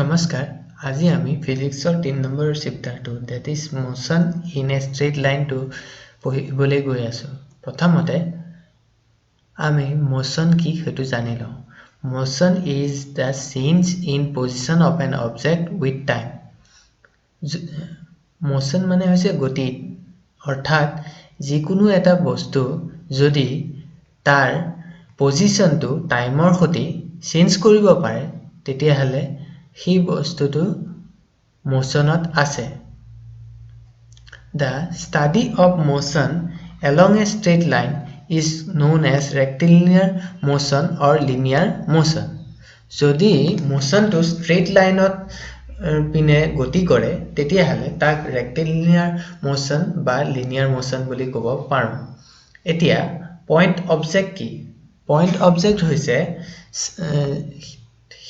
নমস্কাৰ আজি আমি ফিজিক্সৰ 3 number চেপ্টাৰটো that is motion in a straight line to পঢ়িবলৈ গৈ আছো প্ৰথমতে আমি motion কি হেতু জানি লওঁ motion is the change in position of an object with time motion মানে হৈছে গতি অৰ্থাৎ যিকোনো এটা বস্তু যদি তাৰ পজিশনটো টাইমৰ সৈতে চেঞ্জ কৰিব পাৰে তেতিয়াহলে ही বস্তুটো মোশনত আছে The study of motion along a straight line is known as rectilinear motion or linear motion যদি মোশনটো straight lineত পিনে গতি কৰে তেতিয়াহলে তাক rectilinear motion বা linear motion বুলি ক'ব পাৰো এতিয়া point object কি point object হৈছে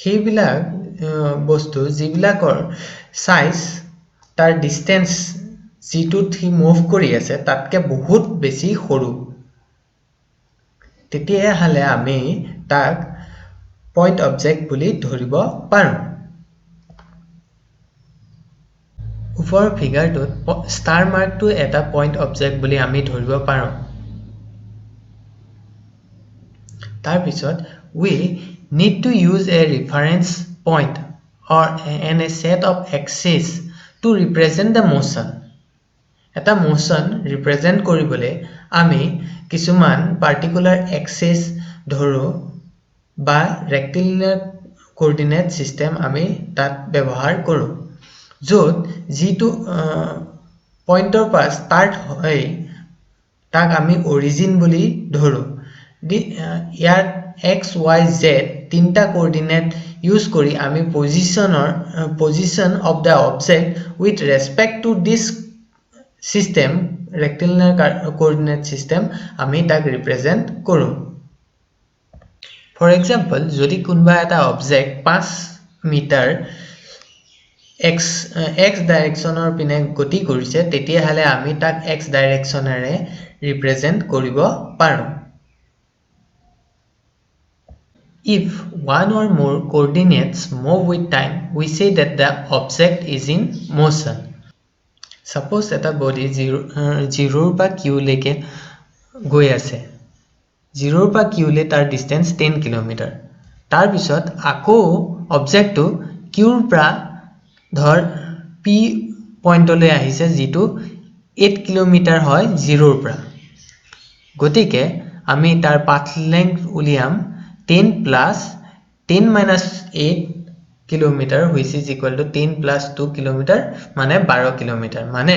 সেইবিলাক বস্তু যিবিলাকৰ সাইজ তাৰ ডিসটেন্স যিটোত হি মুভ কৰি আছে তাতকে বহুত বেছি সৰু তেতিয়া হলে আমি তাক পইণ্ট অবজেক্ট বুলি ধৰিব পাৰো ওপৰৰ ফিগাৰটোত ষ্টাৰ মাৰ্কটো এটা পইণ্ট অবজেক্ট বুলি আমি ধৰিব পাৰো তাৰ পিছত we need to use a reference point or and a set of axes to represent the motion এটা motion represent কৰিবলে আমি কিছুমান particular axis ধৰো বা rectilinear coordinate system আমি তাত ব্যৱহাৰ কৰো যত যিটো পইণ্টৰ পৰা ষ্টাৰ্ট হয় তাক আমি origin বুলি ধৰো ইয়াৰ x y z তিনটা কোঅৰ্ডিনেট ইউজ কৰি আমি position of the object with respect to this system rectilinear coordinate system আমি তাক represent কৰো for example যদি কোনবা এটা object 5 মিটাৰ x ডাইৰেকচনৰ পিনে গতি কৰিছে তেতিয়া হলে আমি তাক x ডাইৰেকচনেৰে represent কৰিব পাৰো If one or more coordinates move with time, we say that the object is in motion. Suppose eta body 0 pa q leke goi ase 0 pa q le tar distance 10 km tar bisot ako object to q pra dhor p point le ahise jitu 8 km hoy 0 pra gotike ami tar path length uliam 10 plus 10 minus 8 kilometer which is equal to 10 plus 2 kilometer মানে 12 kilometer মানে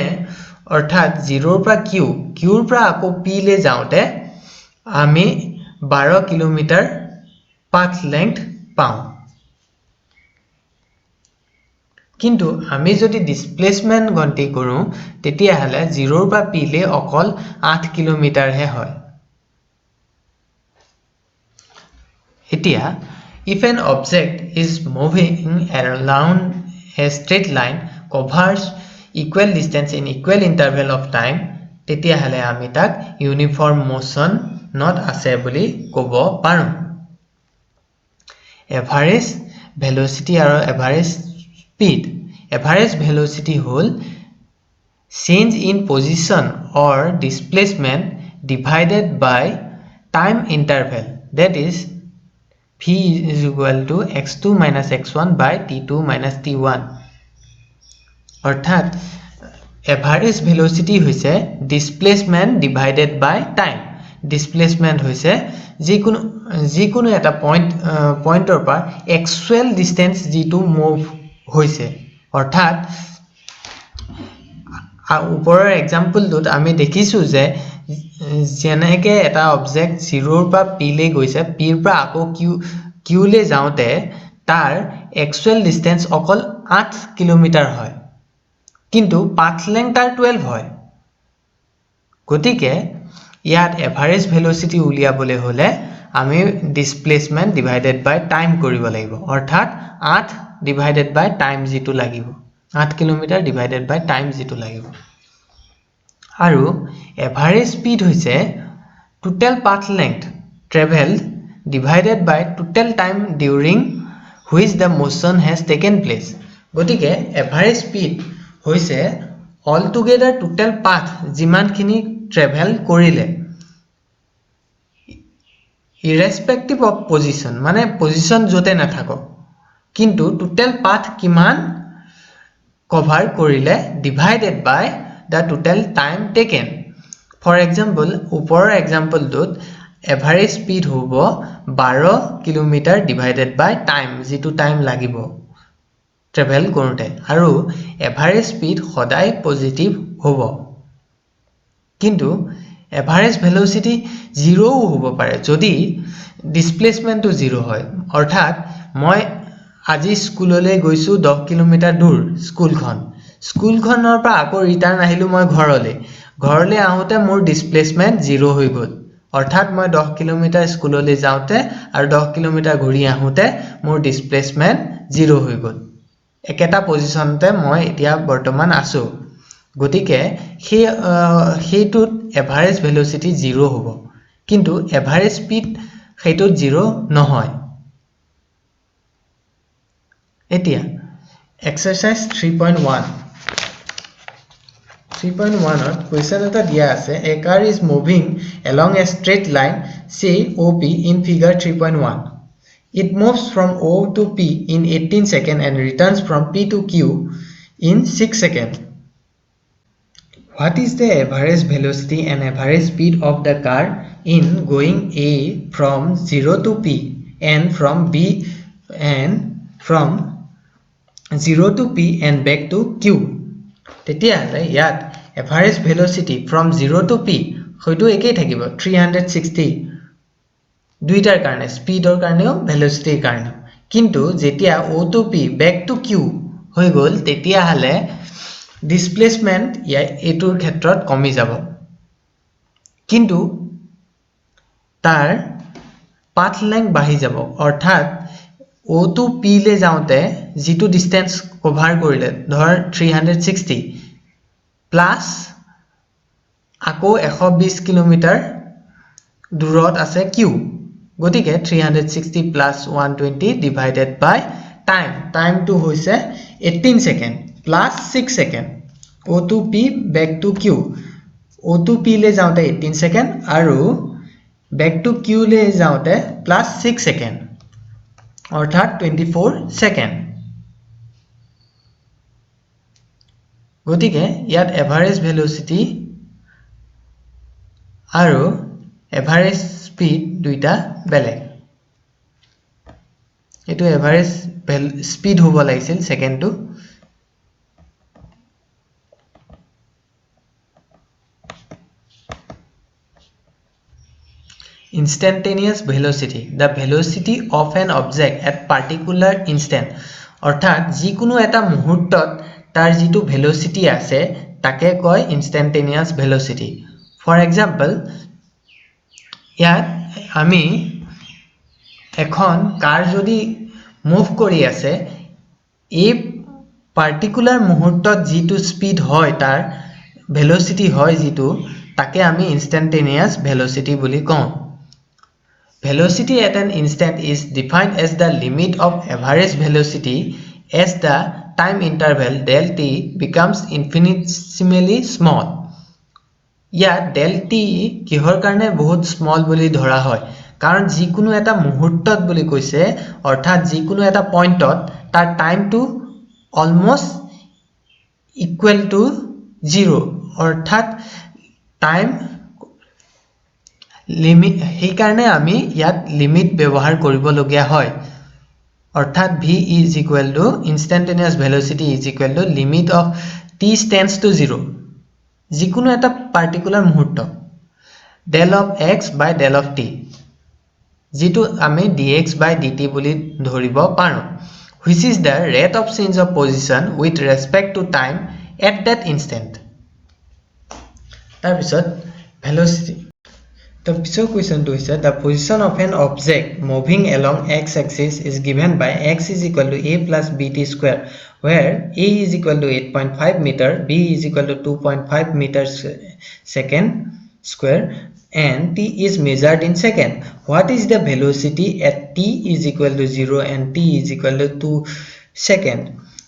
অর্থাৎ 0 পৰা q ৰ পৰা আকৌ p লে যাওতে আমি 12 kilometer path length পাও কিন্তু আমি যদি ডিসপ্লেসমেন্ট গন্তি কৰো তেতিয়া হলে 0 পৰা p লে অকল 8 kilometer হে হয় Here, if an object is moving around a straight line covers equal distance in equal interval of time, তেতিয়া হলে আমি তাক uniform motion not আছে বুলি ক'ব পাৰো। Average velocity আৰু average speed. Average velocity হ'ল change in position or displacement divided by time interval. That is v is equal to x2 minus x1 by t2 minus t1 অর্থাৎ average velocity হৈছে displacement divided by time displacement হৈছে যিকোনো এটা পইণ্টৰ পৰা actual distance যিটো move হৈছে অৰ্থাৎ ওপৰৰ এক্সাম্পলটোত আমি দেখিছো যে যেনেকে এটা অবজেক্ট 0 ৰ পৰা p লে গৈছে p ৰ পৰা আকৌ q লে যাওতে তাৰ একচুয়াল ডিসটেন্স অকল 8 কিলোমিটাৰ হয় কিন্তু পাথ লেংথ তাৰ 12 হয় গতিকে ইয়াত এভাৰেজ ভেলোচিটি উলিয়াবলে হলে আমি ডিসপ্লেসমেন্ট ডিভাইডেড বাই টাইম কৰিব লাগিব অৰ্থাৎ 8 ডিভাইডেড বাই টাইম যেটো লাগিব 8 কিলোমিটাৰ ডিভাইডেড বাই টাইম যেটো লাগিব আৰু এভাৰেজ স্পীড হৈছে total path length traveled divided by total time during which the motion has taken place. গতিকে এভাৰেজ স্পীড হৈছে অল টুগেদাৰ টোটেল পাথ যিমানখিনি ট্ৰেভেল কৰিলে ইৰেসপেক্টিভ অফ পজিশন মানে পজিশন যতে নাথাকক কিন্তু টোটেল পাথ কিমান কভাৰ কৰিলে divided by the total time taken. For example, ওপৰৰ এক্সাম্পলটোত এভাৰেজ স্পীড হ'ব 12 কিলোমিটাৰ ডিভাইডেড বাই টাইম যিটো টাইম লাগিব ট্ৰেভেল কৰোঁতে আৰু এভাৰেজ স্পীড সদায় পজিটিভ হ'ব কিন্তু এভাৰেজ ভেলোচিটি 0 হ'ব পাৰে যদি ডিসপ্লেসমেন্টটো 0 হয় অৰ্থাৎ মই আজি স্কুললৈ গৈছো 10 কিলোমিটাৰ দূৰ স্কুলখনৰ পৰা আকৌ ৰিটাৰ্ণ আহিলো মই ঘৰলৈ আহোতে মোৰ ডিসপ্লেসমেন্ট 0 হৈ গ'ল অৰ্থাৎ মই 10 কিলোমিটাৰ স্কুললৈ যাওঁতে আৰু 10 কিলোমিটাৰ ঘূৰি আহোতে মোৰ ডিসপ্লেসমেন্ট 0 হৈ গ'ল একেটা পজিশনতে মই এতিয়া বৰ্তমান আছো গতিকে সেইটোত এভাৰেজ ভেলোচিটি 0 হ'ব কিন্তু এভাৰেজ স্পীড সেইটোত 0 নহয় এতিয়া exercise 3.1 3.1 question eta dia ase a car is moving along a straight line say OP in figure 3.1 it moves from O to P in 18 seconds and returns from P to Q in 6 seconds what is the average velocity and average speed of the car in going A from 0 to P and from B and from 0 to P and back to Q তেতিয়াহলে ইয়াত average velocity from 0 two P হয়তো একেই থাকিব 360 দুইটাৰ কাৰণে স্পীডৰ কাৰণেও ভেলোচিটিৰ কাৰণে কিন্তু যেতিয়া O to P back to Q হৈ গল তেতিয়াহলে ডিসপ্লেসমেন্ট এটোৰ ক্ষেত্ৰত কমি যাব কিন্তু তাৰ পাথ লেংথ বাঢ়ি যাব অৰ্থাৎ O to P ले जाओते जितु डिस्टेंस कवर करिले धर 360 प्लस आको 120 किलोमीटर दूरत আছে Q গতিকে 360 plus 120 divided by time to होइसे 18 second plus 6 second O to P back to Q O to P ले जाओते 18 सेकेंड আৰু बैक टू Q ले जाओते प्लस 6 सेकेंड অৰ্থাৎ 24 সেকেন্ড গতিকে ইয়াত এভাৰেজ ভেলোচিটি আৰু এভাৰেজ স্পীড দুইটা বেলেগ এটো এভাৰেজ স্পীড হ'ব লাগিছিল সেকেন্ডটো Instantaneous velocity the velocity of an object at particular instant অর্থাৎ যিকোনো এটা মুহূৰ্তত তাৰ যিটো ভেলোচিটি আছে তাকে কয় instantaneous velocity for example ইয়াত আমি এখন কার যদি মুভ কৰি আছে এই পাৰ্টিকুলাৰ মুহূৰ্তত যিটো স্পীড হয় তাৰ ভেলোচিটি হয় যিটো তাকে আমি instantaneous velocity বুলি কওঁ Velocity at an instant is defined as the limit of average velocity as the time interval del t becomes infinitesimally small. Yeah, del t কিহৰ কাৰণে বহুত small বুলি ধৰা হয় কাৰণ যিকোনো এটা মুহূৰ্তত বুলি কৈছে অৰ্থাৎ যিকোনো এটা পইণ্টত তাৰ টাইমটো অলমোস্ট ইকুৱেল টু 0 অৰ্থাৎ টাইম লিমিট এই কাৰণে আমি ইয়াত লিমিট ব্যৱহাৰ কৰিব লগিয়া হয় অৰ্থাৎ v is equal to instantaneous velocity is equal to limit of t tends to 0 যিকোনো এটা পার্টিকুলার মুহূর্ত del of x by del of t যিটো আমি dx by dt বুলি ধৰিব পাৰো which is the rate of change of position with respect to time at that instant তাৰ পিছত velocity The picture question to is the position of an object moving along x-axis is given by x is equal to a plus bt square, where a is equal to 8.5 meter, b is equal to 2.5 meters second square, and t is measured in second. What is the velocity at t is equal to 0 and t is equal to 2 second?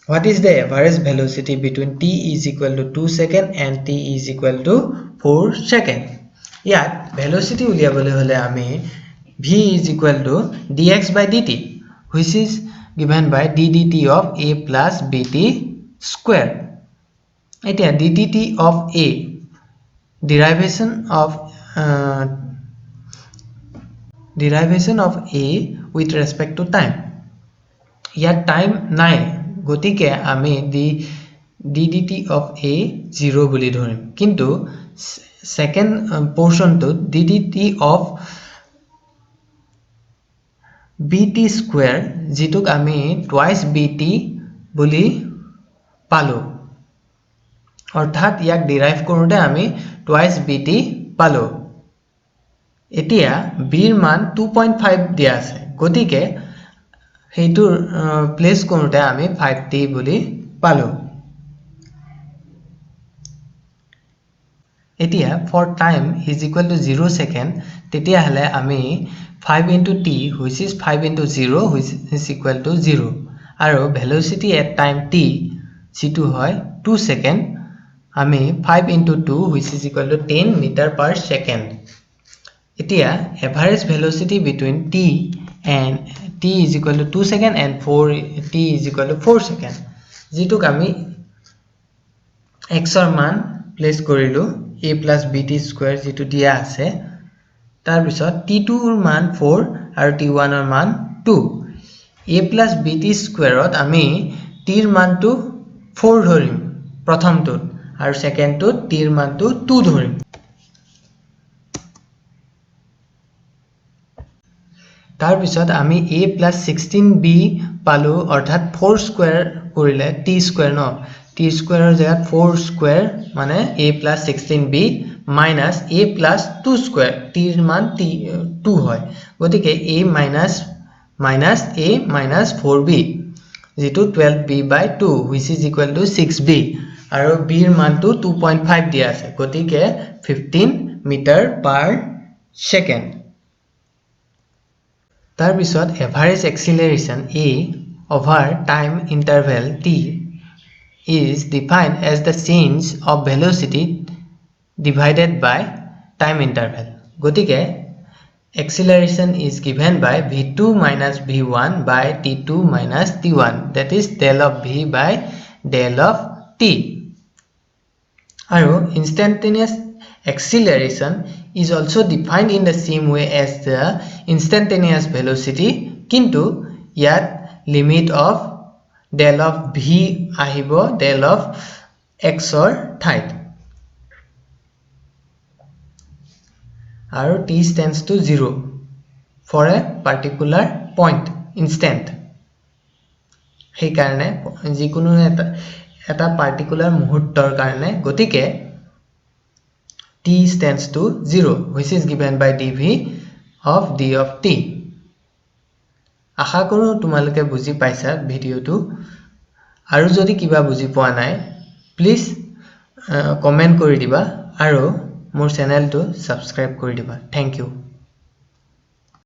What is the average velocity between t is equal to 2 second and t is equal to 4 second? Yet velocity uliabole hole ami v is equal to dx by dt, which is given by ddt of a plus bt square. Etia ddt of a derivation of a with respect to time. Yet time nai gotike ami ddt of a 0 boli dhorim, kintu second portion to ddt of bt square jituk ami twice bt boli palo, অর্থাৎ ইয়াক derive কৰোতে আমি twice bt পালো। এতিয়া b ৰ মান 2.5 দিয়া আছে, গতিকে হেইটো প্লেস কৰোতে আমি 5t বুলি পালো। এতিয়া for time is equal to 0 second, তেতিয়া হলে আমি 5 into t which is 5 into 0 which is equal to 0 আৰু velocity at time t যিটো হয় 2 second, আমি 5 into 2 which is equal to 10 meter per second. Etia average velocity between t and t is equal to 2 second and t is equal to 4 second. Jituk ami x or man place korilu a plus bt square jitu dia ase, tar bisot t2 or man 4 aru t1 or man 2. a plus bt square ot ami t er man tu 4 dhorim prothom tut aru second tut t er man tu 2 dhorim. tar bisot ami a plus 16b palu orthat 4 square korile t square no, t square or jagat 4 square mane a plus 16b minus a plus 2 square, t er man 2 hoy, gotike a minus a minus 4b jitu 12b by 2 which is equal to 6b aru b er man tu 2.5 dia ase, gotike 15 meter per second. Tar bisot average acceleration a over time interval t is defined as the change of velocity divided by time interval. Gotike acceleration is given by v2 minus v1 by t2 minus t1, that is del of v by del of t. Aru instantaneous acceleration is also defined in the same way as the instantaneous velocity, kintu yat limit of del of v ahibo del of x or thait, aru t tends to 0 for a particular point instant. Hei karone jikono eta particular muhurtor karone gotike t tends to 0 which is given by dv of d of t. Asha koru tumaloke buji paisa video tu, aru jodi kiba buji poa nai please comment kori diba aru mor channel tu subscribe kori diba. Thank you.